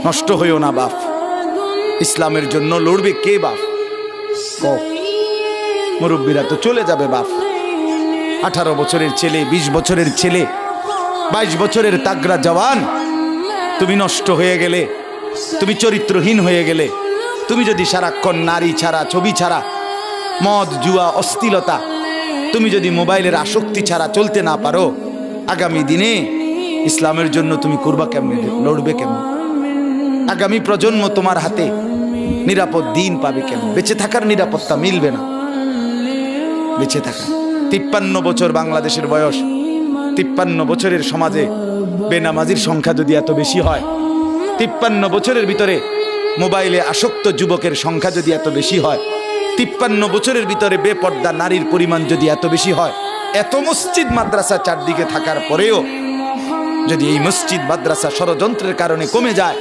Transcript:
নষ্ট হইও না বাপ। ইসলামের জন্য লড়বে কে বাপ? মুরব্বীরা তো চলে যাবে বাপ। 18 বছরের ছেলে, 20 বছরের ছেলে, 22 বছরের তাগড়া জওয়ান, তুমি নষ্ট হয়ে গেলে, তুমি চরিত্রহীন হয়ে গেলে, তুমি যদি সারাক্ষণ নারী ছাড়া, ছবি ছাড়া, মদ জুয়া অশ্লীলতা, তুমি যদি মোবাইলের আসক্তি ছাড়া চলতে না পারো, আগামী দিনে ইসলামের জন্য তুমি করবা কেমনে, লড়বে কেমন? আগামী প্রজন্ম তোমার হাতে নিরাপদ দিন পাবে কেমন? বেঁচে থাকার নিরাপত্তা মিলবে না। বেঁচে থাকা 53 বছর বাংলাদেশের বয়স, 53 বছরের সমাজে বেনামাজির সংখ্যা যদি এত বেশি হয়, 53 বছরের ভিতরে মোবাইলে আসক্ত যুবকের সংখ্যা যদি এত বেশি হয়, 53 বছরের ভিতরে বেপর্দা নারীর পরিমাণ যদি এত বেশি হয়, এত মসজিদ মাদ্রাসা চারদিকে থাকার পরেও যদি এই মসজিদ মাদ্রাসা ষড়যন্ত্রের কারণে কমে যায়,